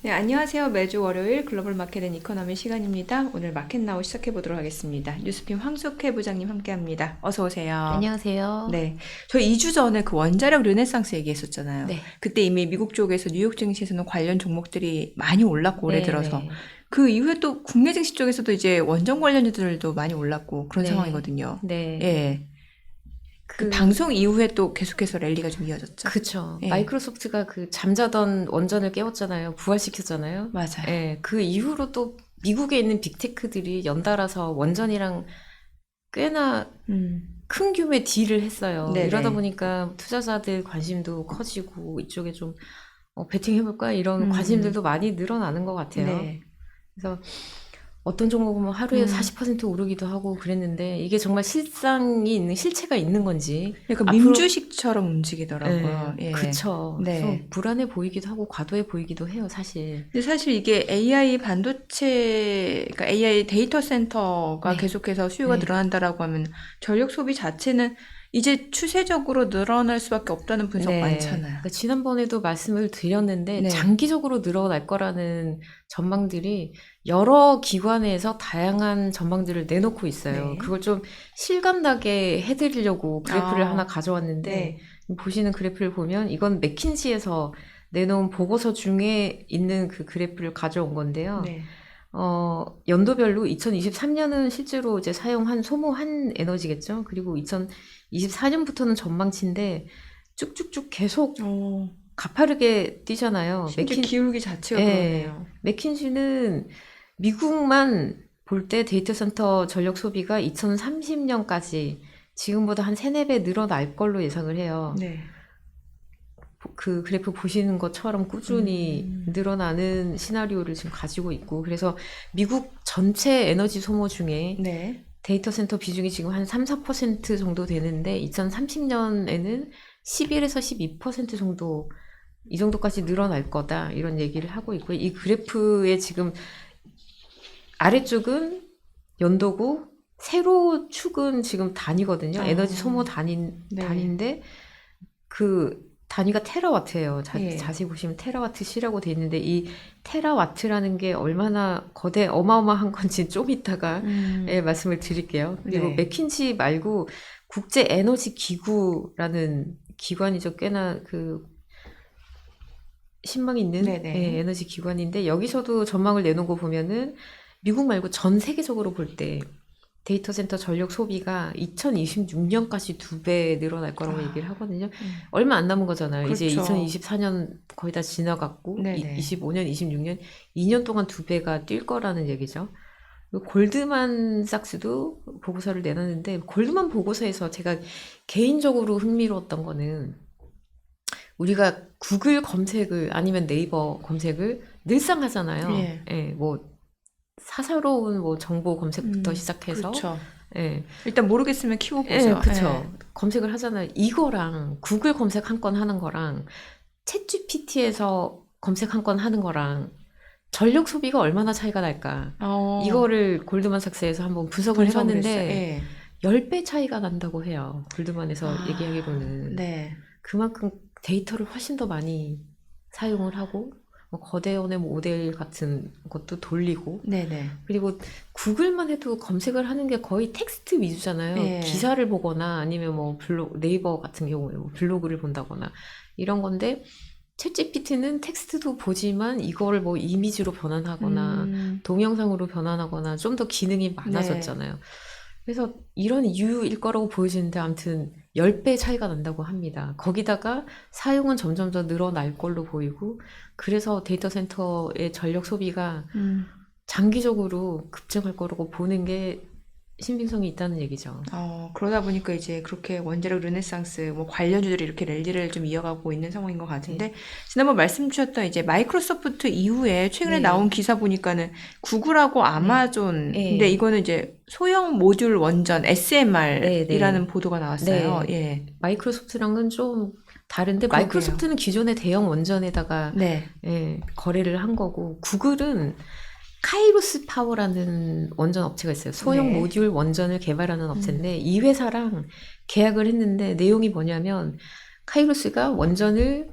네, 안녕하세요. 매주 월요일 글로벌 마켓 앤 이코노미 시간입니다. 오늘 마켓 나우 시작해 보도록 하겠습니다. 뉴스팀 황숙회 부장님 함께합니다. 어서 오세요. 안녕하세요. 네, 저희 2주 전에 그 원자력 르네상스 얘기했었잖아요. 네. 그때 이미 미국 쪽에서 뉴욕 증시에서는 관련 종목들이 많이 올랐고 올해 들어서 네네. 그 이후에 또 국내 증시 쪽에서도 이제 원전 관련주들도 많이 올랐고 그런 네. 상황이거든요. 네. 예, 그 방송 이후에 또 계속해서 랠리가 좀 이어졌죠. 그쵸. 예. 마이크로소프트가 그 잠자던 원전을 깨웠잖아요. 부활시켰잖아요. 맞아요. 예. 그 이후로 또 미국에 있는 빅테크들이 연달아서 원전이랑 꽤나 큰 규모의 딜을 했어요. 네네. 이러다 보니까 투자자들 관심도 커지고 이쪽에 좀 베팅해볼까 이런 관심들도 많이 늘어나는 것 같아요. 네. 그래서 어떤 종목은 하루에 40% 오르기도 하고 그랬는데 이게 정말 실상이 있는 실체가 있는 건지 약간 앞으로- 민주식처럼 움직이더라고요. 네, 예. 그쵸. 네. 그래서 불안해 보이기도 하고 과도해 보이기도 해요, 사실. 근데 사실 이게 AI 반도체, 그러니까 AI 데이터 센터가 네. 계속해서 수요가 네. 늘어난다라고 하면 전력 소비 자체는 이제 추세적으로 늘어날 수밖에 없다는 분석 많잖아요. 그러니까 지난번에도 말씀을 드렸는데 네. 장기적으로 늘어날 거라는 전망들이 여러 기관에서 다양한 전망들을 내놓고 있어요. 네. 그걸 좀 실감나게 해드리려고 그래프를 하나 가져왔는데 네. 보시는 그래프를 보면 이건 맥킨지에서 내놓은 보고서 중에 있는 그 그래프를 가져온 건데요. 네. 연도별로 2023년은 실제로 이제 소모한 에너지겠죠. 그리고 2024년부터는 전망치인데 쭉쭉쭉 계속 가파르게 뛰잖아요. 심지어 기울기 자체가 예, 그러네요. 맥킨지는 미국만 볼 때 데이터 센터 전력 소비가 2030년까지 지금보다 한 3, 4배 늘어날 걸로 예상을 해요. 네. 그 그래프 보시는 것처럼 꾸준히 늘어나는 시나리오를 지금 가지고 있고, 그래서 미국 전체 에너지 소모 중에 네. 데이터 센터 비중이 지금 한 3, 4% 정도 되는데 2030년에는 11에서 12% 정도, 이 정도까지 늘어날 거다, 이런 얘기를 하고 있고요. 이 그래프의 지금 아래쪽은 연도고 세로 축은 지금 단위거든요. 에너지 소모 단위인데 그 단위가 테라와트예요. 예. 자세히 보시면 테라와트 시라고 돼 있는데 이 테라와트라는 게 얼마나 어마어마한 건지 좀 이따가 말씀을 드릴게요. 그리고 네. 맥킨지 말고 국제 에너지 기구라는 기관이죠. 꽤나 그 신망 있는 에너지 기관인데, 여기서도 전망을 내놓은 거 보면은 미국 말고 전 세계적으로 볼 때 데이터 센터 전력 소비가 2026년까지 2배 늘어날 거라고 얘기를 하거든요. 얼마 안 남은 거잖아요. 그렇죠. 이제 2024년 거의 다 지나갔고 25년, 26년 2년 동안 2배가 뛸 거라는 얘기죠. 골드만삭스도 보고서를 내놨는데, 골드만 보고서에서 제가 개인적으로 흥미로웠던 거는, 우리가 구글 검색을 아니면 네이버 검색을 늘상 하잖아요. 뭐 사사로운 뭐 정보 검색부터 시작해서, 그렇죠. 일단 모르겠으면 키워보죠. 그렇죠. 검색을 하잖아요. 이거랑 구글 검색 한 건 하는 거랑 챗GPT에서 검색 한 건 하는 거랑 전력 소비가 얼마나 차이가 날까? 이거를 골드만삭스에서 한번 분석을 해봤는데 10배 차이가 난다고 해요. 골드만에서 얘기하기로는. 그만큼 데이터를 훨씬 더 많이 사용을 하고, 뭐 거대원의 모델 같은 것도 돌리고, 그리고 구글만 해도 검색을 하는 게 거의 텍스트 위주잖아요. 기사를 보거나 아니면 뭐 네이버 같은 경우에 뭐 블로그를 본다거나 이런 건데, 챗GPT는 텍스트도 보지만 이거를 뭐 이미지로 변환하거나 동영상으로 변환하거나 좀 더 기능이 많아졌잖아요. 그래서 이런 이유일 거라고 보여지는데, 아무튼 10배 차이가 난다고 합니다. 거기다가 사용은 점점 더 늘어날 걸로 보이고, 그래서 데이터 센터의 전력 소비가 장기적으로 급증할 거라고 보는 게 신빙성이 있다는 얘기죠. 그러다 보니까 이제 그렇게 원자력 르네상스 뭐 관련주들이 이렇게 랠리를 좀 이어가고 있는 상황인 것 같은데, 지난번 말씀 주셨던 이제 마이크로소프트 이후에 최근에 나온 기사 보니까는 구글하고 아마존, 근데 이거는 이제 소형 모듈 원전 SMR이라는 보도가 나왔어요. 마이크로소프트랑은 좀 다른데, 마이크로소프트는 기존의 대형 원전에다가 거래를 한 거고, 구글은 카이로스 파워라는 원전 업체가 있어요. 소형 모듈 원전을 개발하는 업체인데, 이 회사랑 계약을 했는데, 내용이 뭐냐면 카이로스가 원전을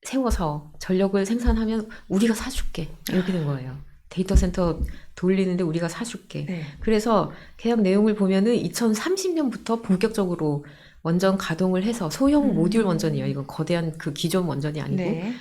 세워서 전력을 생산하면 우리가 사줄게. 이렇게 된 거예요. 데이터 센터 돌리는데 우리가 사줄게. 네. 그래서 계약 내용을 보면은 2030년부터 본격적으로 원전 가동을 해서 소형 모듈 원전이에요. 이건 거대한 그 기존 원전이 아니고 네.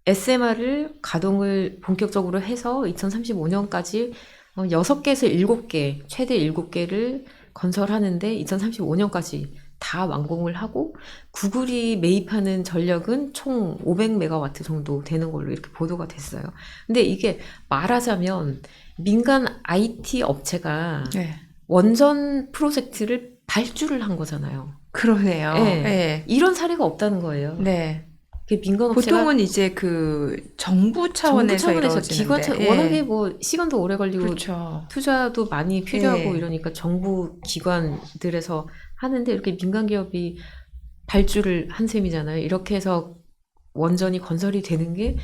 SMR을 가동을 본격적으로 해서 2035년까지 6개에서 7개, 최대 7개를 건설하는데 2035년까지 다 완공을 하고 구글이 매입하는 전력은 총 500메가와트 정도 되는 걸로 이렇게 보도가 됐어요. 근데 이게 말하자면 민간 IT 업체가 네. 원전 프로젝트를 발주를 한 거잖아요. 그러네요. 네. 네. 이런 사례가 없다는 거예요. 네. 민간 업체가 보통은 이제 그 정부 차원에서 기관 이루어지는데. 워낙에 뭐 시간도 오래 걸리고 그렇죠. 투자도 많이 필요하고 예. 이러니까 정부 기관들에서 하는데 이렇게 민간 기업이 발주를 한 셈이잖아요. 이렇게 해서 원전이 건설이 되는 게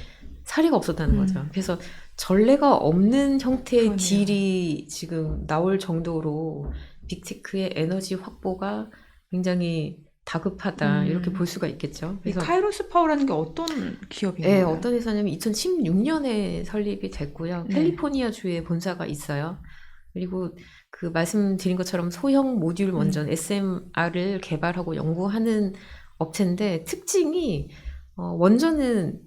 사례가 없었다는 거죠. 그래서 전례가 없는 형태의 그러네요. 딜이 지금 나올 정도로 빅테크의 에너지 확보가 굉장히 다급하다 이렇게 볼 수가 있겠죠. 이 그래서 카이로스 파워라는 게 어떤 기업인가요? 네, 어떤 회사냐면 2016년에 설립이 됐고요. 네. 캘리포니아 주에 본사가 있어요. 그리고 그 말씀드린 것처럼 소형 모듈 원전 SMR을 개발하고 연구하는 업체인데 특징이 원전은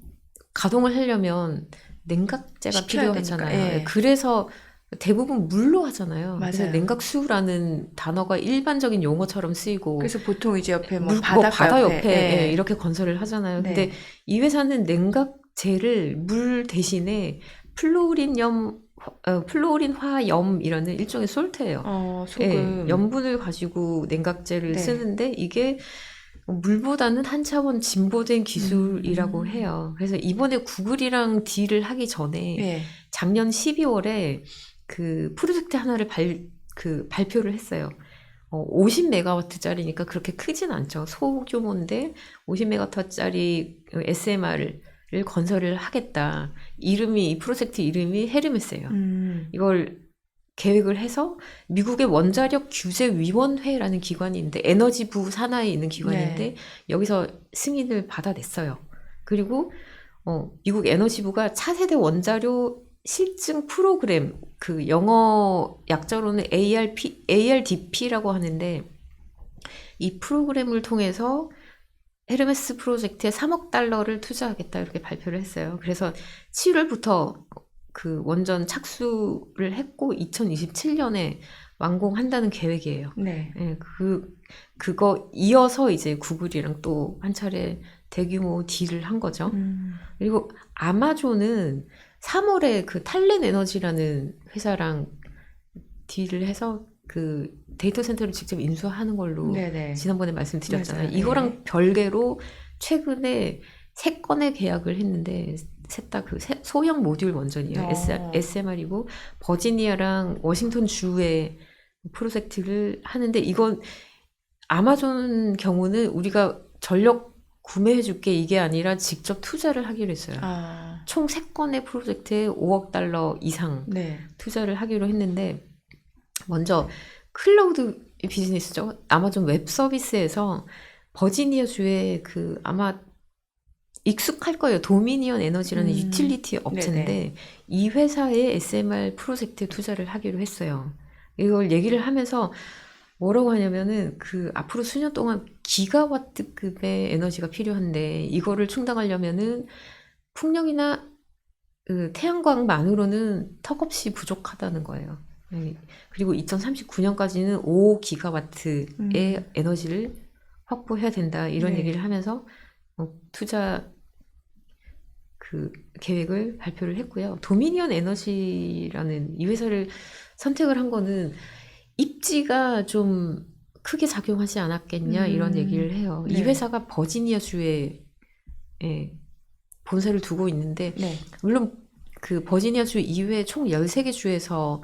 가동을 하려면 냉각제가 식혀야 필요하잖아요. 되니까, 예. 그래서 대부분 물로 하잖아요. 그래서 맞아요. 냉각수라는 단어가 일반적인 용어처럼 쓰이고 그래서 보통 이제 옆에 뭐 물, 바다 옆에 예. 예, 이렇게 건설을 하잖아요. 네. 근데 이 회사는 냉각제를 물 대신에 플루오린화염이라는 일종의 솔트예요. 소금. 예, 염분을 가지고 냉각제를 네. 쓰는데 이게 물보다는 한 차원 진보된 기술이라고 해요. 그래서 이번에 구글이랑 딜을 하기 전에 예. 작년 12월에 그 프로젝트 하나를 발표를 했어요. 50메가와트짜리니까 그렇게 크진 않죠. 소규모인데 50메가와트짜리 SMR을 건설을 하겠다. 이 프로젝트 이름이 헤르메스예요. 이걸 계획을 해서 미국의 원자력 규제위원회라는 기관이 있는데 에너지부 산하에 있는 기관인데 여기서 승인을 받아냈어요. 그리고 미국 에너지부가 차세대 원자료 실증 프로그램, 그 영어 약자로는 ARDP라고 하는데 이 프로그램을 통해서 헤르메스 프로젝트에 3억 달러를 투자하겠다 이렇게 발표를 했어요. 그래서 7월부터 그 원전 착수를 했고 2027년에 완공한다는 계획이에요. 네. 예, 그거 이어서 이제 구글이랑 또 한 차례 대규모 딜을 한 거죠. 그리고 아마존은 3월에 그 탈렌 에너지라는 회사랑 딜을 해서 그 데이터 센터를 직접 인수하는 걸로 네네. 지난번에 말씀드렸잖아요. 맞아요. 이거랑 별개로 최근에 3건의 계약을 했는데 셋 다 그 소형 모듈 원전이에요. SMR이고 버지니아랑 워싱턴 주의 프로젝트를 하는데 이건 아마존 경우는 우리가 전력 구매해줄게 이게 아니라 직접 투자를 하기로 했어요. 총 3건의 프로젝트에 5억 달러 이상 네. 투자를 하기로 했는데 먼저 클라우드 비즈니스죠. 아마존 웹 서비스에서 버지니아 주에 그 아마 익숙할 거예요. 도미니언 에너지라는 유틸리티 업체인데 네네. 이 회사의 SMR 프로젝트에 투자를 하기로 했어요. 이걸 얘기를 하면서 뭐라고 하냐면은 그 앞으로 수년 동안 기가와트급의 에너지가 필요한데 이거를 충당하려면은 풍력이나 그 태양광만으로는 턱없이 부족하다는 거예요. 그리고 2039년까지는 5기가와트의 에너지를 확보해야 된다 이런 네. 얘기를 하면서 투자 그 계획을 발표를 했고요. 도미니언 에너지라는 이 회사를 선택을 한 거는 입지가 좀 크게 작용하지 않았겠냐 이런 얘기를 해요. 네. 이 회사가 버지니아 주에 본사를 두고 있는데 네. 물론 그 버지니아 주 이외에 총 13개 주에서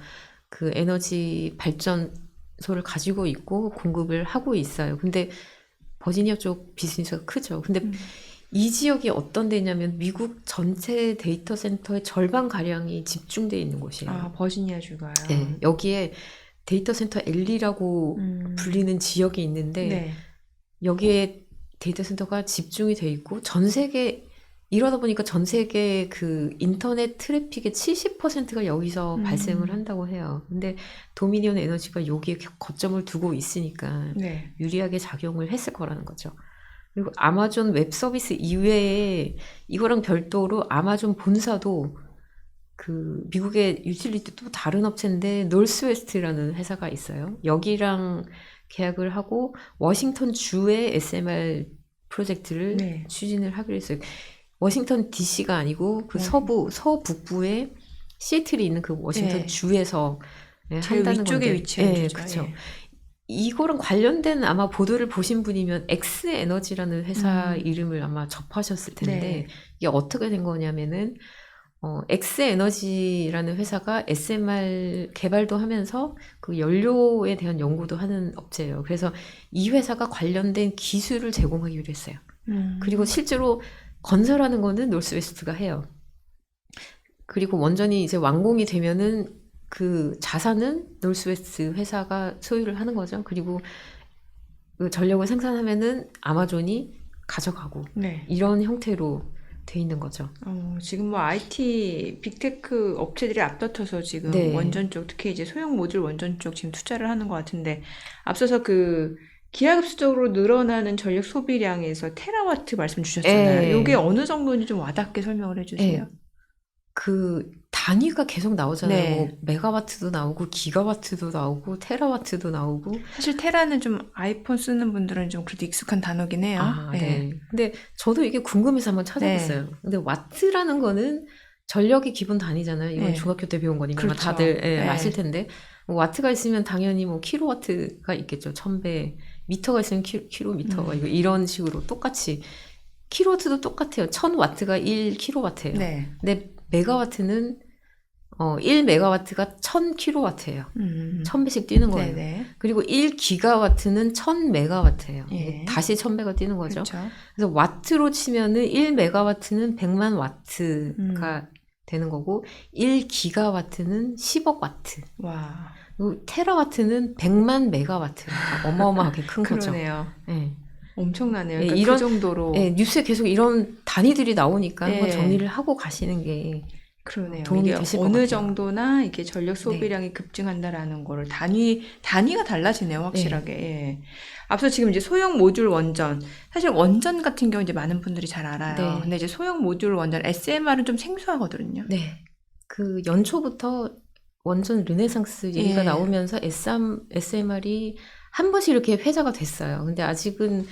그 에너지 발전소를 가지고 있고 공급을 하고 있어요. 근데 버지니아 쪽 비즈니스가 크죠. 근데 이 지역이 어떤 데냐면 미국 전체 데이터 센터의 절반가량이 집중되어 있는 곳이에요. 버지니아 주가요. 네, 여기에 데이터 센터 엘리라고 불리는 지역이 있는데 네. 여기에 데이터 센터가 집중이 돼 있고 전 세계 이러다 보니까 전 세계 그 인터넷 트래픽의 70%가 여기서 발생을 한다고 해요. 근데 도미니온 에너지가 여기에 거점을 두고 있으니까 네. 유리하게 작용을 했을 거라는 거죠. 그리고 아마존 웹 서비스 이외에 이거랑 별도로 아마존 본사도 그 미국의 유틸리티 또 다른 업체인데 노스웨스트라는 회사가 있어요. 여기랑 계약을 하고 워싱턴 주의 SMR 프로젝트를 네. 추진을 하기로 했어요. 워싱턴 DC가 아니고 그 네. 서북부에 시애틀이 있는 그 워싱턴 네. 주에서 제일 한다는 위쪽에 건데. 위치한 예, 주죠. 그렇죠. 예. 이거랑 관련된 아마 보도를 보신 분이면 엑스에너지라는 회사 이름을 아마 접하셨을 텐데 네. 이게 어떻게 된 거냐면은 엑스에너지라는 회사가 SMR 개발도 하면서 그 연료에 대한 연구도 하는 업체예요. 그래서 이 회사가 관련된 기술을 제공하기로 했어요. 그리고 실제로 건설하는 거는 노스웨스트가 해요. 그리고 원전이 이제 완공이 되면은 그 자산은 노스웨스트 회사가 소유를 하는 거죠. 그리고 그 전력을 생산하면은 아마존이 가져가고 네. 이런 형태로 돼 있는 거죠. 지금 뭐 IT 빅테크 업체들이 앞다퉈서 지금 네. 원전 쪽, 특히 이제 소형 모듈 원전 쪽 지금 투자를 하는 것 같은데, 앞서서 그 기하급수적으로 늘어나는 전력 소비량에서 테라와트 말씀 주셨잖아요. 예. 이게 어느 정도인지 좀 와닿게 설명을 해주세요. 예. 그 단위가 계속 나오잖아요. 네. 뭐 메가와트도 나오고 기가와트도 나오고 테라와트도 나오고. 사실 테라는 좀 아이폰 쓰는 분들은 좀 그래도 익숙한 단어긴 해요. 아, 네. 근데 저도 이게 궁금해서 한번 찾아봤어요. 근데 와트라는 거는 전력의 기본 단위잖아요. 이건 네. 중학교 때 배운 거니까 그렇죠. 다들 네. 아실 텐데. 뭐 와트가 있으면 당연히 뭐 킬로와트가 있겠죠. 1000배. 미터가 있으면 킬로미터가 이런 식으로 똑같이. 킬로와트도 똑같아요. 1000와트가 1킬로와트예요. 네. 근데 메가와트는 1메가와트가 1000킬로와트예요. 1000배씩 뛰는 거예요. 네네. 그리고 1기가와트는 1000메가와트예요. 예. 다시 1000배가 뛰는 거죠. 그렇죠. 그래서 와트로 치면은 1메가와트는 100만 와트가 되는 거고 1기가와트는 10억 와트. 와. 그리고 테라와트는 100만 메가와트. 어마어마하게 큰 거죠. 그러네요. 네. 엄청나네요. 네, 그러니까 그 정도로. 네, 뉴스에 계속 이런 단위들이 나오니까 한번 예. 정리를 하고 가시는 게 그러네요. 도움이 이게 되실 것 어느 같아요. 정도나 이게 전력 소비량이 급증한다라는 거를 단위가 달라지네요, 확실하게. 예. 앞서 지금 이제 소형 모듈 원전. 사실 원전 같은 경우 이제 많은 분들이 잘 알아요. 네. 근데 이제 소형 모듈 원전, SMR은 좀 생소하거든요. 네. 그 연초부터 원전 르네상스 얘기가 예. 나오면서 SMR이 한 번씩 이렇게 회자가 됐어요. 근데 아직은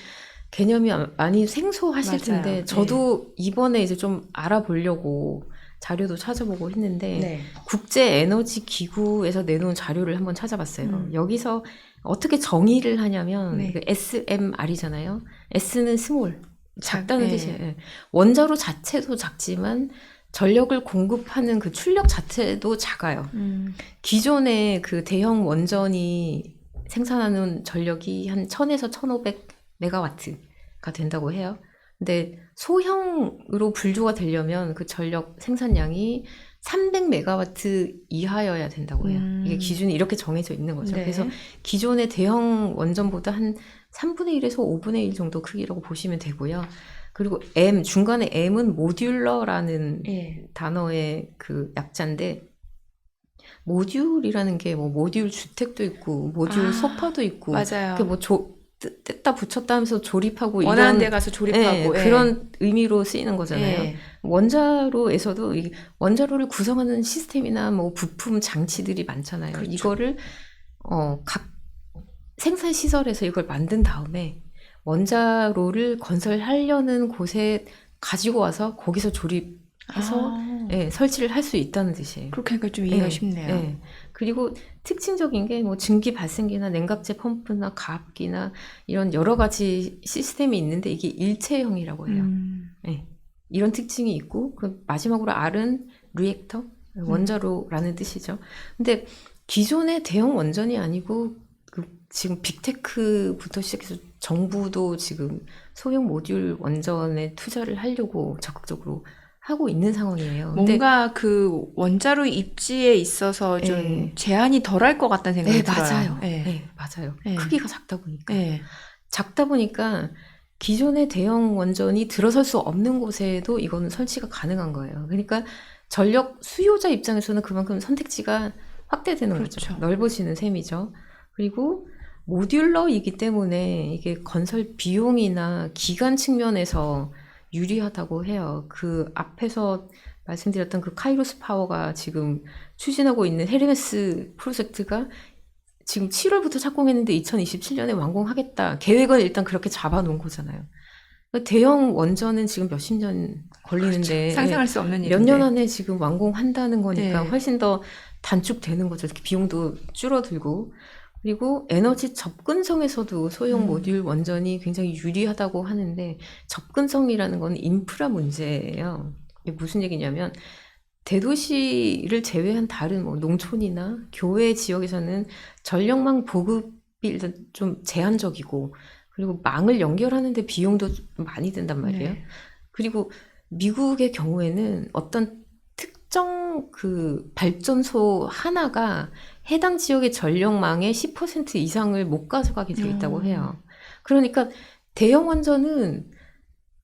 개념이 많이 생소하실 맞아요. 텐데 저도 이번에 이제 좀 알아보려고 자료도 찾아보고 했는데 네. 국제에너지기구에서 내놓은 자료를 한번 찾아봤어요. 여기서 어떻게 정의를 하냐면 네. 그 SMR이잖아요. S는 스몰, 작다는 네. 뜻이에요. 예. 원자로 자체도 작지만 전력을 공급하는 그 출력 자체도 작아요. 기존의 그 대형 원전이 생산하는 전력이 한 1000에서 1500 메가와트가 된다고 해요. 근데 소형으로 분류가 되려면 그 전력 생산량이 300 메가와트 이하여야 된다고 해요. 이게 기준이 이렇게 정해져 있는 거죠. 네. 그래서 기존의 대형 원전보다 한 3분의 1에서 5분의 1 정도 크기라고 보시면 되고요. 그리고 중간에 M은 모듈러라는 예. 단어의 그 약자인데, 모듈이라는 게 뭐 모듈 주택도 있고, 모듈 소파도 있고, 맞아요. 그 뭐 뗐다 붙였다 하면서 조립하고 원하는 이런 데 가서 조립하고. 예, 그런 의미로 쓰이는 거잖아요. 예. 원자로에서도 이 원자로를 구성하는 시스템이나 뭐 부품 장치들이 많잖아요. 그렇죠. 이거를 각 생산 시설에서 이걸 만든 다음에 원자로를 건설하려는 곳에 가지고 와서 거기서 조립해서 예, 설치를 할 수 있다는 뜻이에요. 그렇게 하니까 좀 이해가 예, 쉽네요. 예. 그리고 특징적인 게 뭐 증기 발생기나 냉각제 펌프나 가압기나 이런 여러 가지 시스템이 있는데 이게 일체형이라고 해요. 예. 이런 특징이 있고, 그 마지막으로 R은 리액터, 원자로라는 뜻이죠. 근데 기존의 대형 원전이 아니고 지금 빅테크부터 시작해서 정부도 지금 소형 모듈 원전에 투자를 하려고 적극적으로 하고 있는 상황이에요. 근데 뭔가 그 원자로 입지에 있어서 좀 예. 제한이 덜할 것 같다는 생각이 들어요. 맞아요. 예. 네, 맞아요. 예. 크기가 작다 보니까. 예. 작다 보니까 기존의 대형 원전이 들어설 수 없는 곳에도 이거는 설치가 가능한 거예요. 그러니까 전력 수요자 입장에서는 그만큼 선택지가 확대되는 그렇죠. 거죠. 넓어지는 셈이죠. 그리고 모듈러이기 때문에 이게 건설 비용이나 기간 측면에서 유리하다고 해요. 그 앞에서 말씀드렸던 그 카이로스 파워가 지금 추진하고 있는 헤르메스 프로젝트가 지금 7월부터 착공했는데 2027년에 완공하겠다. 계획을 일단 그렇게 잡아놓은 거잖아요. 그러니까 대형 원전은 지금 몇십 년 걸리는데 그렇죠. 상상할 수 없는 일인데 몇 년 안에 지금 완공한다는 거니까 네. 훨씬 더 단축되는 거죠. 비용도 줄어들고. 그리고 에너지 접근성에서도 소형 모듈 원전이 굉장히 유리하다고 하는데 접근성이라는 건 인프라 문제예요. 이게 무슨 얘기냐면 대도시를 제외한 다른 뭐 농촌이나 교외 지역에서는 전력망 보급이 일단 좀 제한적이고 그리고 망을 연결하는데 비용도 좀 많이 든단 말이에요. 네. 그리고 미국의 경우에는 어떤 특정 그 발전소 하나가 해당 지역의 전력망의 10% 이상을 못 가져가게 돼 있다고 해요. 그러니까 대형 원전은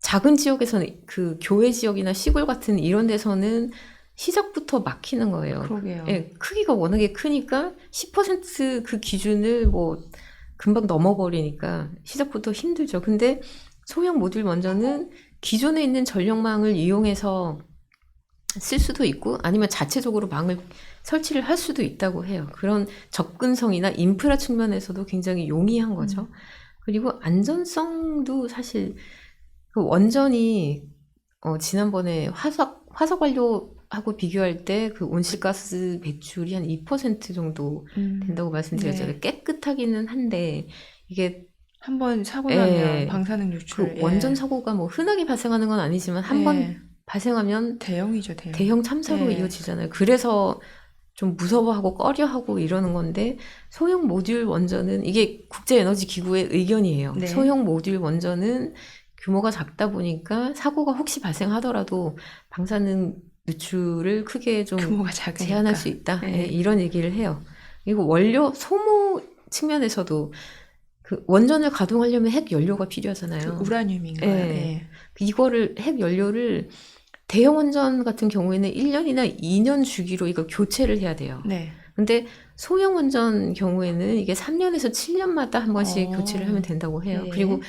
작은 지역에서는 그 교외 지역이나 시골 같은 이런 데서는 시작부터 막히는 거예요. 그러게요. 예, 크기가 워낙에 크니까 10%그 기준을 뭐 금방 넘어버리니까 시작부터 힘들죠. 근데 소형 모듈 원전은 기존에 있는 전력망을 이용해서 쓸 수도 있고 아니면 자체적으로 망을 설치를 할 수도 있다고 해요. 그런 접근성이나 인프라 측면에서도 굉장히 용이한 거죠. 그리고 안전성도 사실 그 원전이 지난번에 화석 완료하고 비교할 때 그 온실가스 배출이 한 2% 정도 된다고 말씀드렸잖아요. 네. 깨끗하기는 한데 이게 한번 사고 나면 예. 방사능 유출. 그 원전 사고가 뭐 흔하게 발생하는 건 아니지만 한 번 발생하면 대형이죠, 대형. 대형 참사로 예. 이어지잖아요. 그래서 좀 무서워하고 꺼려하고 이러는 건데 소형 모듈 원전은 이게 국제에너지기구의 의견이에요. 네. 소형 모듈 원전은 규모가 작다 보니까 사고가 혹시 발생하더라도 방사능 누출을 크게 좀 규모가 작으니까. 제한할 수 있다. 네. 예, 이런 얘기를 해요. 그리고 원료 소모 측면에서도 그 원전을 가동하려면 핵 연료가 필요하잖아요. 그 우라늄인가요? 예. 네. 이거를 핵 연료를 대형 원전 같은 경우에는 1년이나 2년 주기로 이거 교체를 해야 돼요. 네. 근데 소형 원전 경우에는 이게 3년에서 7년마다 한 번씩 교체를 하면 된다고 해요. 네. 그리고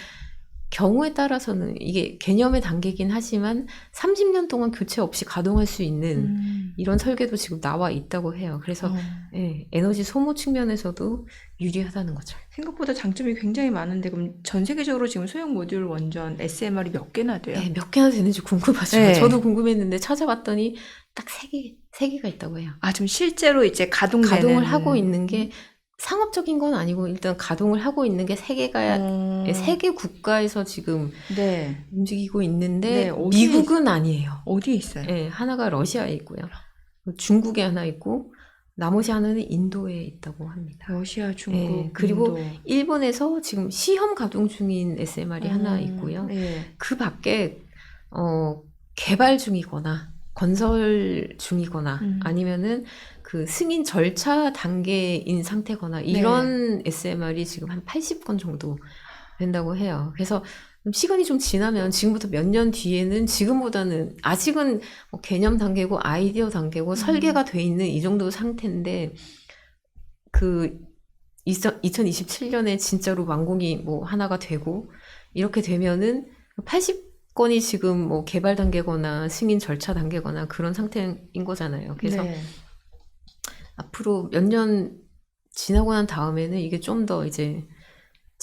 경우에 따라서는 이게 개념의 단계긴 하지만 30년 동안 교체 없이 가동할 수 있는 이런 설계도 지금 나와 있다고 해요. 그래서 예, 에너지 소모 측면에서도 유리하다는 거죠. 생각보다 장점이 굉장히 많은데 그럼 전 세계적으로 지금 소형 모듈 원전 SMR이 몇 개나 돼요? 네, 몇 개나 되는지 궁금하죠. 네. 저도 궁금했는데 찾아봤더니 딱 3개가 있다고 해요. 아, 지금 실제로 이제 가동되는 가동을 하고 있는 게 상업적인 건 아니고 일단 가동을 하고 있는 게 3개가 3개 국가에서 지금 네. 움직이고 있는데 네, 어디 미국은 아니에요. 어디에 있어요? 네, 하나가 러시아에 있고요. 중국에 하나 있고 나머지 하나는 인도에 있다고 합니다. 러시아, 중국, 네, 그리고 인도. 일본에서 지금 시험 가동 중인 SMR이 하나 있고요. 네. 그 밖에 개발 중이거나 건설 중이거나 아니면은 그 승인 절차 단계인 상태거나 이런 SMR이 지금 한 80건 정도 된다고 해요. 그래서 시간이 좀 지나면 지금부터 몇 년 뒤에는 지금보다는 아직은 뭐 개념 단계고 아이디어 단계고 설계가 돼 있는 이 정도 상태인데 그 2027년에 진짜로 완공이 뭐 하나가 되고 이렇게 되면은 80건이 지금 뭐 개발 단계거나 승인 절차 단계거나 그런 상태인 거잖아요. 그래서 네. 앞으로 몇 년 지나고 난 다음에는 이게 좀 더 이제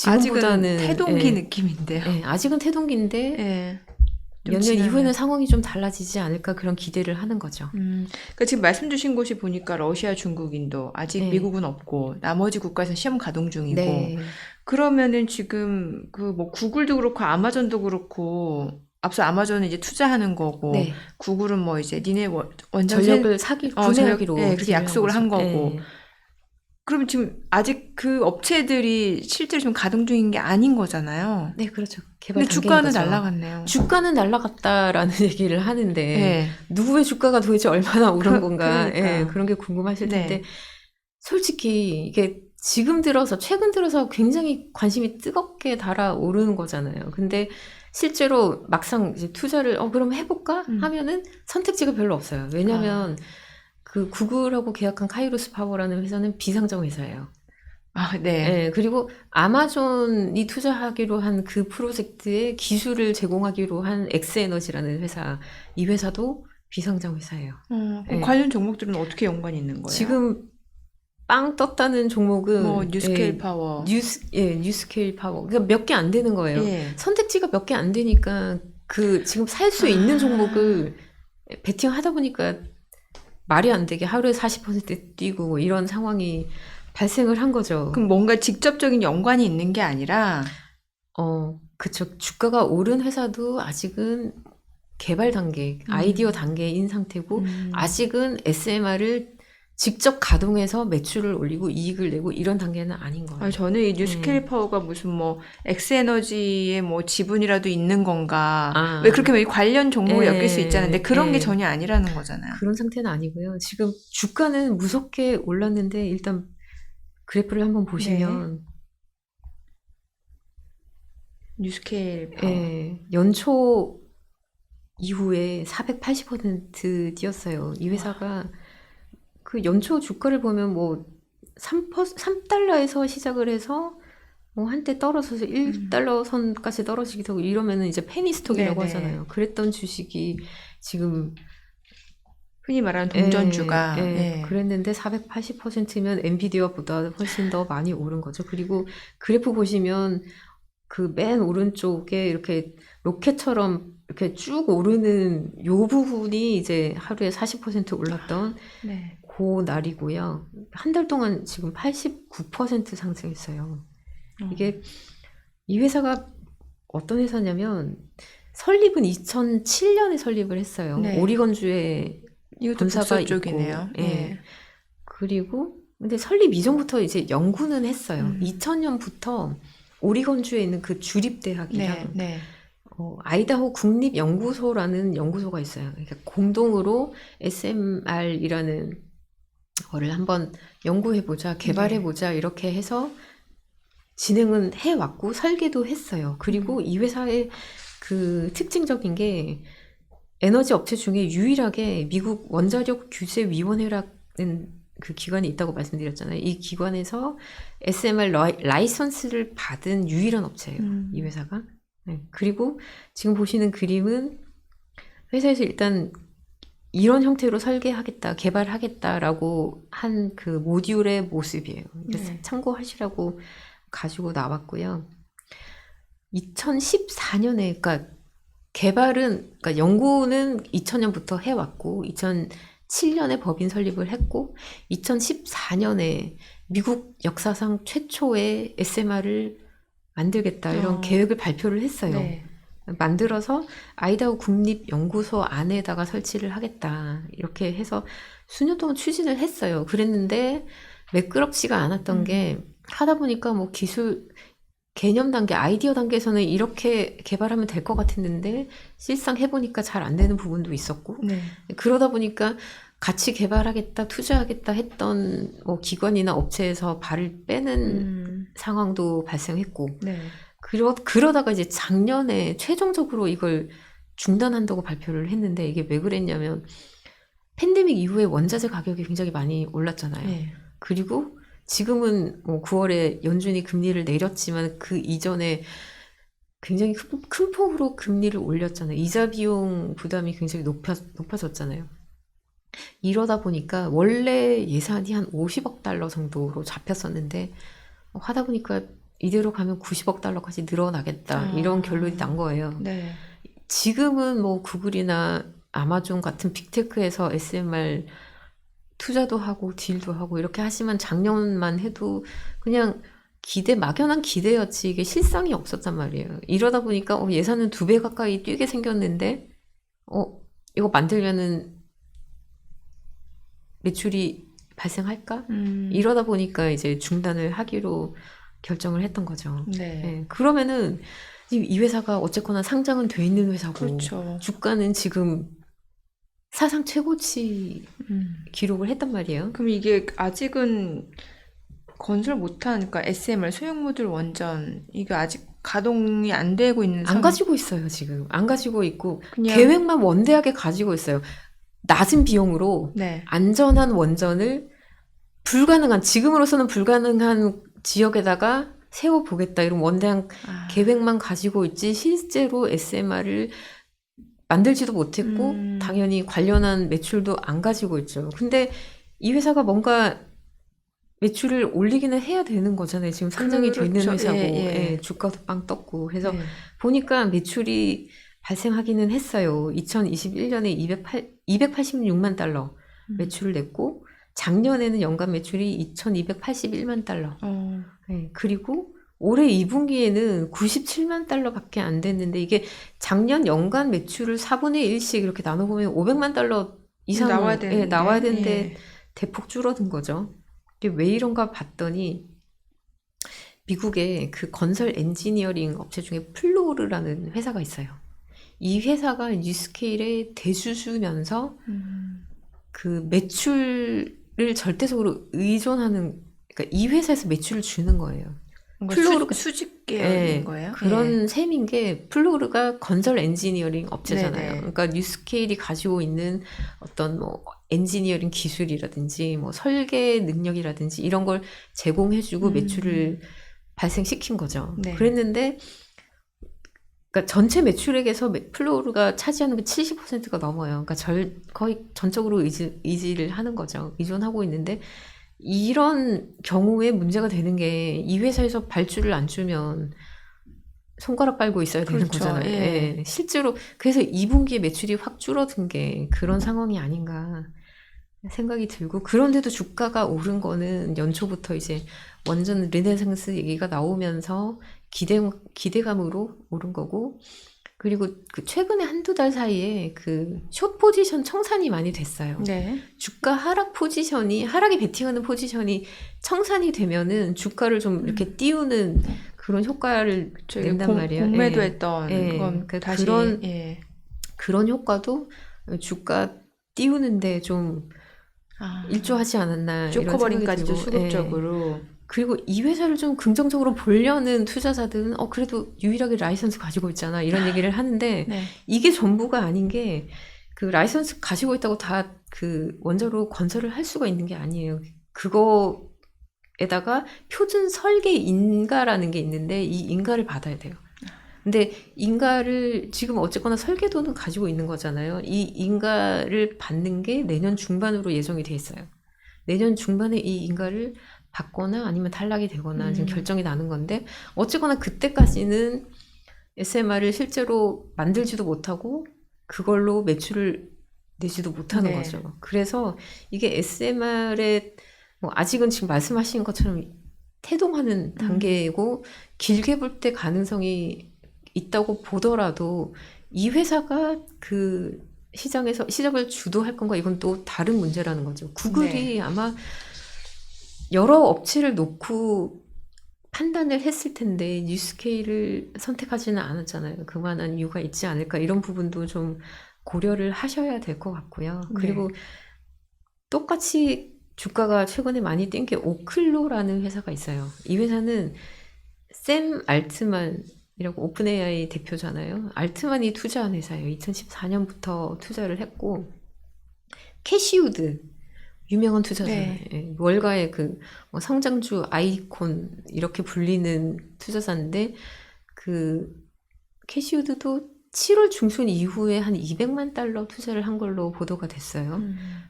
아직은 지금보다는 태동기 예, 느낌인데요. 예, 아직은 태동기인데 네. 몇 년 이후에는 상황이 좀 달라지지 않을까 그런 기대를 하는 거죠. 그러니까 지금 말씀 주신 곳이 보니까 러시아, 중국, 인도 아직 네. 미국은 없고 나머지 국가에서 시험 가동 중이고 네. 그러면은 지금 그 뭐 구글도 그렇고 아마존도 그렇고 앞서 아마존은 이제 투자하는 거고 네. 구글은 뭐 이제 니네 원전 전력을 구매하기로 네, 그렇게 약속을 한 거고. 네. 그럼 지금 아직 그 업체들이 실제로 좀 가동 중인 게 아닌 거잖아요. 네, 그렇죠. 개발 근데 주가는 단계인 거죠. 날아갔네요. 주가는 날아갔다라는 얘기를 하는데 네. 누구의 주가가 도대체 얼마나 오른 건가 그러니까. 예, 그런 게 궁금하실 텐데 네. 솔직히 이게 지금 들어서 최근 들어서 굉장히 관심이 뜨겁게 달아오르는 거잖아요. 근데 실제로 막상 이제 투자를 그럼 해볼까 하면은 선택지가 별로 없어요. 왜냐하면 그 구글하고 계약한 카이로스 파워라는 회사는 비상장 회사예요. 네. 그리고 아마존이 투자하기로 한 그 프로젝트에 기술을 제공하기로 한 엑스에너지라는 회사, 이 회사도 비상장 회사예요. 그럼 관련 종목들은 어떻게 연관이 있는 거예요? 지금 빵 떴다는 종목은 뭐 뉴스케일 파워, 뉴스케일 파워. 그러니까 몇 개 안 되는 거예요. 선택지가 몇 개 안 되니까 그 지금 살 수 있는 종목을 베팅하다 보니까 말이 안 되게 하루에 40% 뛰고 이런 상황이 발생을 한 거죠. 그럼 뭔가 직접적인 연관이 있는 게 아니라 그쵸. 주가가 오른 회사도 아직은 개발 단계, 아이디어 단계인 상태고 아직은 SMR을 직접 가동해서 매출을 올리고 이익을 내고 이런 단계는 아닌 거예요. 저는 이 뉴스케일 파워가 무슨 뭐 엑스에너지의 뭐 지분이라도 있는 건가? 왜 그렇게 관련 종목을 엮일 수 있잖아요. 근데 그런 게 전혀 아니라는 거잖아요. 그런 상태는 아니고요. 지금 주가는 무섭게 올랐는데 일단 그래프를 한번 보시면 뉴스케일 파워. 연초 이후에 480% 뛰었어요. 이 회사가 그 연초 주가를 보면 뭐 3달러에서 시작을 해서 뭐 한때 떨어져서 1달러 선까지 떨어지기도 하고 이러면은 이제 페니스톡이라고 하잖아요. 그랬던 주식이 지금 흔히 말하는 동전주가 그랬는데 480%면 엔비디아보다 훨씬 더 많이 오른 거죠. 그리고 그래프 보시면 그 맨 오른쪽에 이렇게 로켓처럼 이렇게 쭉 오르는 요 부분이 이제 하루에 40% 올랐던 그 날이고요. 한 달 동안 지금 89% 상승했어요. 이게 이 회사가 어떤 회사냐면 설립은 2007년에 설립을 했어요. 오리건주에 본사가 쪽이네요. 그리고 근데 설립 이전부터 이제 연구는 했어요. 2000년부터 오리건주에 있는 그 주립대학이랑 아이다호 국립연구소라는 연구소가 있어요. 그러니까 공동으로 SMR이라는 거를 한번 연구해보자, 개발해보자 이렇게 해서 진행은 해왔고 설계도 했어요. 그리고 이 회사의 그 특징적인 게 에너지 업체 중에 유일하게 미국 원자력 규제 위원회라는 그 기관이 있다고 말씀드렸잖아요. 이 기관에서 SMR 라이선스를 받은 유일한 업체예요. 이 회사가. 그리고 지금 보시는 그림은 회사에서 일단 이런 형태로 설계하겠다, 개발하겠다라고 한 그 모듈의 모습이에요. 참고하시라고 가지고 나왔고요. 2014년에, 그러니까 그러니까 연구는 2000년부터 해왔고, 2007년에 법인 설립을 했고, 2014년에 미국 역사상 최초의 SMR을 만들겠다, 이런 계획을 발표를 했어요. 만들어서 아이다호 국립연구소 안에다가 설치를 하겠다. 이렇게 해서 수년 동안 추진을 했어요. 그랬는데 매끄럽지가 않았던 게 하다 보니까 뭐 기술 개념 단계, 아이디어 단계에서는 이렇게 개발하면 될 것 같았는데 실상 해보니까 잘 안 되는 부분도 있었고 그러다 보니까 같이 개발하겠다, 투자하겠다 했던 뭐 기관이나 업체에서 발을 빼는 상황도 발생했고 그러다가 이제 작년에 최종적으로 이걸 중단한다고 발표를 했는데 이게 왜 그랬냐면 팬데믹 이후에 원자재 가격이 굉장히 많이 올랐잖아요. 그리고 지금은 뭐 9월에 연준이 금리를 내렸지만 그 이전에 굉장히 큰 폭으로 금리를 올렸잖아요. 이자 비용 부담이 굉장히 높아졌잖아요. 이러다 보니까 원래 예산이 한 50억 달러 정도로 잡혔었는데 하다 보니까 이대로 가면 90억 달러까지 늘어나겠다 이런 결론이 난 거예요. 지금은 뭐 구글이나 아마존 같은 빅테크에서 SMR 투자도 하고 딜도 하고 이렇게 하지만 작년만 해도 그냥 막연한 기대였지 이게 실상이 없었단 말이에요. 이러다 보니까 예산은 2배 가까이 뛰게 생겼는데 이거 만들면은 매출이 발생할까? 이러다 보니까 이제 중단을 하기로 결정을 했던 거죠. 그러면은 이 회사가 어쨌거나 상장은 돼 있는 회사고 주가는 지금 사상 최고치 기록을 했단 말이에요. 그럼 이게 아직은 건설 못한, 그러니까 SMR 소형 모듈 원전 이게 아직 가동이 안 되고 있는 안 가지고 있어요, 지금. 안 가지고 있고 그냥 계획만 원대하게 가지고 있어요. 낮은 비용으로 네. 안전한 원전을 지금으로서는 불가능한 지역에다가 세워보겠다 이런 원대한 계획만 가지고 있지 실제로 SMR을 만들지도 못했고 당연히 관련한 매출도 안 가지고 있죠. 근데 이 회사가 뭔가 매출을 올리기는 해야 되는 거잖아요. 지금 상장이 돼 있는 회사고 예, 주가도 빵 떴고 그래서 보니까 매출이 발생하기는 했어요. 2021년에 286만 달러 매출을 냈고 작년에는 연간 매출이 2281만 달러. 네, 그리고 올해 2분기에는 97만 달러밖에 안 됐는데 이게 작년 연간 매출을 4분의 1씩 이렇게 나눠보면 500만 달러 이상 나와야 되는데 대폭 줄어든 거죠. 이게 왜 이런가 봤더니 미국의 그 건설 엔지니어링 업체 중에 플로르라는 회사가 있어요. 이 회사가 뉴스케일의 대주주면서 그 매출을 절대적으로 의존하는, 그러니까 이 회사에서 매출을 주는 거예요. 플로르가 수직 계열인 거예요? 그런 셈인 게 플로르가 건설 엔지니어링 업체잖아요. 네네. 그러니까 뉴스케일이 가지고 있는 어떤 뭐 엔지니어링 기술이라든지 뭐 설계 능력이라든지 이런 걸 제공해주고 매출을 발생시킨 거죠. 네. 그랬는데 그러니까 전체 매출액에서 플로르가 차지하는 게 70%가 넘어요. 그러니까 거의 전적으로 의지를 하는 거죠. 의존하고 있는데 이런 경우에 문제가 되는 게 이 회사에서 발주를 안 주면 손가락 빨고 있어야 되는 그렇죠. 거잖아요. 예. 실제로 그래서 2분기에 매출이 확 줄어든 게 그런 상황이 아닌가 생각이 들고, 그런데도 주가가 오른 거는 연초부터 이제 완전 르네상스 얘기가 나오면서 기대감으로 오른 거고, 그리고 그 최근에 한두 달 사이에 그 숏 포지션 청산이 많이 됐어요. 네. 주가 하락이 베팅하는 포지션이 청산이 되면은 주가를 좀 이렇게 띄우는 그런 효과를 낸단 말이에요. 공매도 했던 건 그러니까 다시 그런 효과도 주가 띄우는데 좀 일조하지 않았나 이런 생각이 쪼커버링까지도 들고. 수급적으로. 그리고 이 회사를 좀 긍정적으로 보려는 투자자들은 그래도 유일하게 라이선스 가지고 있잖아 이런 얘기를 하는데 이게 전부가 아닌 게, 그 라이선스 가지고 있다고 다 그 원자로 건설을 할 수가 있는 게 아니에요. 그거에다가 표준 설계 인가라는 게 있는데 이 인가를 받아야 돼요. 근데 인가를 지금 어쨌거나 설계도는 가지고 있는 거잖아요. 이 인가를 받는 게 내년 중반으로 예정이 돼 있어요. 내년 중반에 이 인가를 받거나 아니면 탈락이 되거나 지금 결정이 나는 건데, 어쨌거나 그때까지는 SMR을 실제로 만들지도 못하고 그걸로 매출을 내지도 못하는 거죠. 그래서 이게 SMR의 뭐 아직은 지금 말씀하신 것처럼 태동하는 단계이고 길게 볼 때 가능성이 있다고 보더라도 이 회사가 그 시장을 주도할 건가, 이건 또 다른 문제라는 거죠. 구글이 아마 여러 업체를 놓고 판단을 했을 텐데 뉴스케일을 선택하지는 않았잖아요. 그만한 이유가 있지 않을까, 이런 부분도 좀 고려를 하셔야 될 것 같고요. 그리고 똑같이 주가가 최근에 많이 뛴 게 오클로라는 회사가 있어요. 이 회사는 샘 알트만이라고 오픈 AI 대표잖아요. 알트만이 투자한 회사예요. 2014년부터 투자를 했고, 캐시우드 유명한 투자자예요. 월가의 그 성장주 아이콘 이렇게 불리는 투자자인데, 그 캐시우드도 7월 중순 이후에 한 200만 달러 투자를 한 걸로 보도가 됐어요.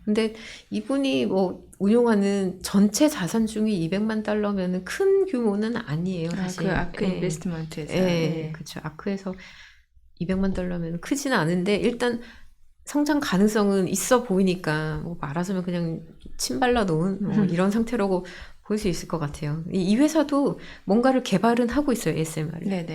근데 이분이 뭐 운용하는 전체 자산 중에 200만 달러면은 큰 규모는 아니에요, 사실. 그 아크 인베스트먼트에서. 그렇죠. 아크에서 200만 달러면 크지는 않은데 일단 성장 가능성은 있어 보이니까 뭐 말하자면 그냥 침 발라 놓은 이런 상태라고 볼 수 있을 것 같아요. 이 회사도 뭔가를 개발은 하고 있어요, SMR을.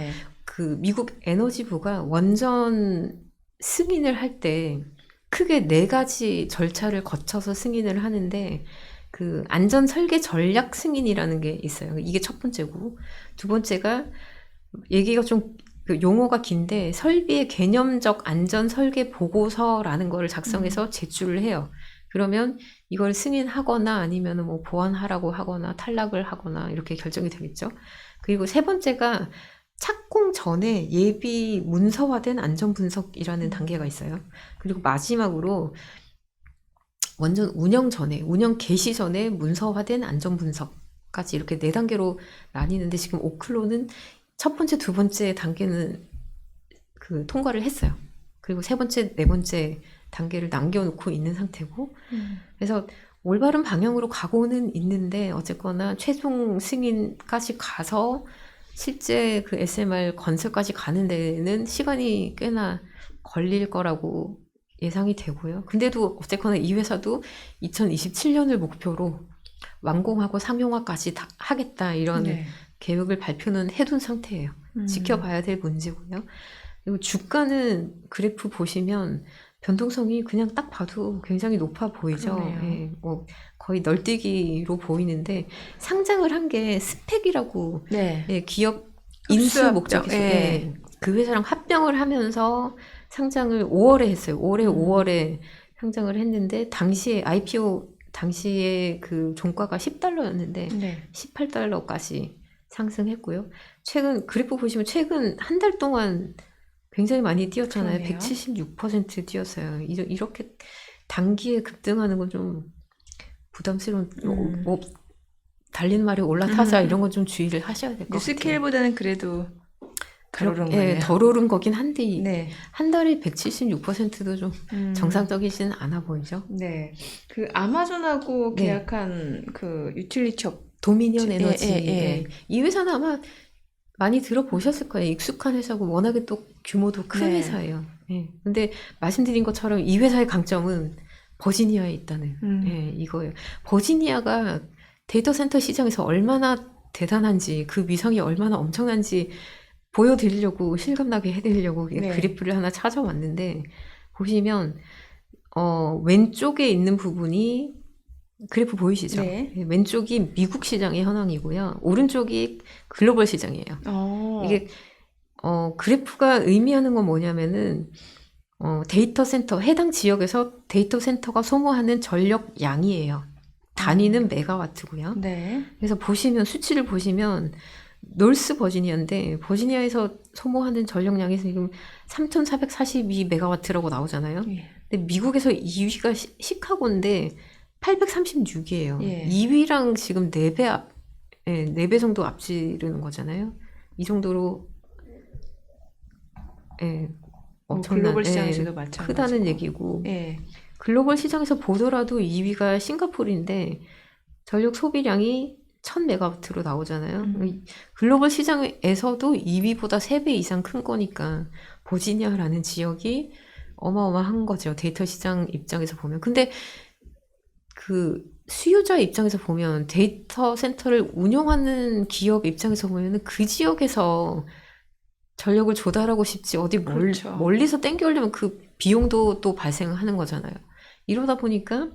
그 미국 에너지부가 원전 승인을 할 때 크게 4가지 절차를 거쳐서 승인을 하는데, 그 안전 설계 전략 승인이라는 게 있어요. 이게 첫 번째고, 두 번째가 얘기가 좀 그 용어가 긴데 설비의 개념적 안전 설계 보고서라는 거를 작성해서 제출을 해요. 그러면 이걸 승인하거나 아니면 뭐 보완하라고 하거나 탈락을 하거나 이렇게 결정이 되겠죠. 그리고 세 번째가 착공 전에 예비 문서화된 안전 분석이라는 단계가 있어요. 그리고 마지막으로 완전 운영 전에, 운영 개시 전에 문서화된 안전 분석까지 이렇게 4단계로 나뉘는데 지금 오클로는 첫 번째, 두 번째 단계는 그 통과를 했어요. 그리고 세 번째, 네 번째 단계를 남겨놓고 있는 상태고, 그래서 올바른 방향으로 가고는 있는데 어쨌거나 최종 승인까지 가서 실제 그 SMR 건설까지 가는 데는 시간이 꽤나 걸릴 거라고 예상이 되고요. 근데도 어쨌거나 이 회사도 2027년을 목표로 완공하고 상용화까지 다 하겠다 이런 네. 계획을 발표는 해둔 상태예요. 지켜봐야 될 문제고요. 그리고 주가는 그래프 보시면 변동성이 그냥 딱 봐도 굉장히 높아 보이죠. 예, 뭐 거의 널뛰기로 보이는데 상장을 한 게 스펙이라고 네. 예, 기업 인수 목적에서 예. 그 회사랑 합병을 하면서 상장을 5월에 했어요. 올해 5월에 상장을 했는데 당시에 IPO 당시에 그 종가가 $10였는데 네. 18달러까지 상승했고요. 최근 그래프 보시면 최근 한 달 동안 굉장히 많이 뛰었잖아요. 그러네요. 176% 뛰었어요. 이렇게 단기에 급등하는 건 좀 부담스러운 뭐 달린 말에 올라타자 이런 건 좀 주의를 하셔야 될 것 같아요. 스케일보다는 그래도 덜 오른 거예요. 예, 덜 오른 거긴 한데 네. 한 달에 176%도 좀 정상적이진 않아 보이죠. 네. 그 아마존하고 네. 계약한 그 유틸리티 업 도미니언 에너지. 예. 이 회사는 아마 많이 들어보셨을 거예요. 익숙한 회사고 워낙에 또 규모도 큰 네. 회사예요. 예. 근데 말씀드린 것처럼 이 회사의 강점은 버지니아에 있다는 예, 이거예요. 버지니아가 데이터 센터 시장에서 얼마나 대단한지 그 위상이 얼마나 엄청난지 보여드리려고 실감나게 해드리려고 네. 그래프를 하나 찾아왔는데 보시면 왼쪽에 있는 부분이 그래프 보이시죠? 네. 왼쪽이 미국 시장의 현황이고요. 오른쪽이 글로벌 시장이에요. 이게 그래프가 의미하는 건 뭐냐면은 데이터 센터 해당 지역에서 데이터 센터가 소모하는 전력 양이에요. 단위는 메가와트고요. 네. 그래서 보시면 수치를 보시면 노스 버지니아인데 버지니아에서 소모하는 전력량이 지금 3,442메가와트라고 나오잖아요. 예. 근데 미국에서 2위가 시카고인데 836이에요. 예. 2위랑 지금 4배 예, 4배 정도 앞지르는 거잖아요. 이 정도로 예, 엄청난 글로벌 시장에서도 마찬가지고. 크다는 얘기고. 예. 글로벌 시장에서 보더라도 2위가 싱가포르인데 전력 소비량이 1000메가와트로 나오잖아요. 글로벌 시장에서도 2위보다 3배 이상 큰 거니까 버지니아라는 지역이 어마어마한 거죠. 데이터 시장 입장에서 보면. 근데 그 수요자 입장에서 보면 데이터 센터를 운영하는 기업 입장에서 보면 그 지역에서 전력을 조달하고 싶지 어디 그렇죠. 멀리서 땡겨오려면 그 비용도 또 발생하는 거잖아요. 이러다 보니까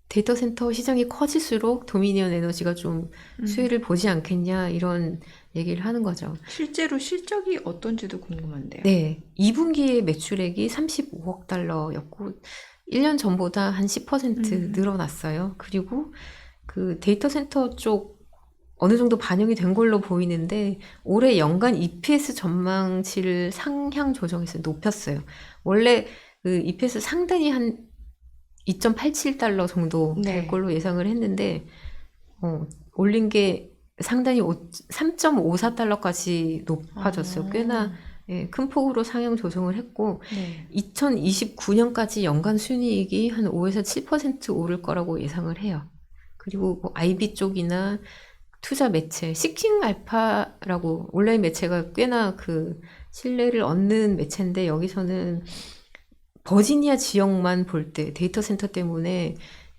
데이터 센터 시장이 커질수록 도미니언 에너지가 좀 수혜를 보지 않겠냐 이런 얘기를 하는 거죠. 실제로 실적이 어떤지도 궁금한데요. 네, 2분기의 매출액이 35억 달러였고 1년 전보다 한 10% 늘어났어요. 그리고 그 데이터 센터 쪽 어느 정도 반영이 된 걸로 보이는데 올해 연간 EPS 전망치를 상향 조정해서 높였어요. 원래 그 EPS 상단이 한 2.87달러 정도 될 걸로 예상을 했는데 올린 게 상단이 3.54달러까지 높아졌어요. 꽤나 큰 폭으로 상향 조정을 했고 2029년까지 연간 순이익이 한 5에서 7% 오를 거라고 예상을 해요. 그리고 뭐 IB 쪽이나 투자 매체, 시킹 알파라고 온라인 매체가 꽤나 그 신뢰를 얻는 매체인데 여기서는 버지니아 지역만 볼 때 데이터 센터 때문에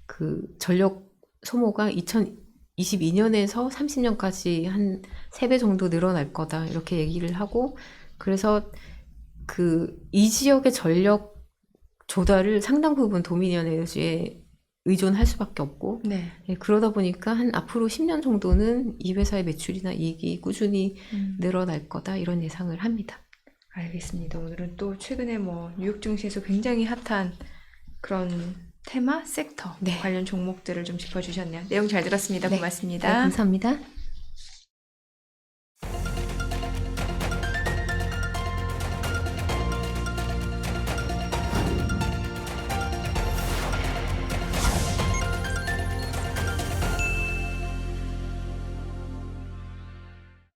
그 전력 소모가 2022년에서 30년까지 한 3배 정도 늘어날 거다 이렇게 얘기를 하고 그래서 그 이 지역의 전력 조달을 상당 부분 도미니언 에너지에 의존할 수밖에 없고 그러다 보니까 한 앞으로 10년 정도는 이 회사의 매출이나 이익이 꾸준히 늘어날 거다 이런 예상을 합니다. 알겠습니다. 오늘은 또 최근에 뭐 뉴욕 증시에서 굉장히 핫한 그런 테마, 섹터 네. 관련 종목들을 좀 짚어주셨네요. 내용 잘 들었습니다. 네. 고맙습니다. 네, 감사합니다.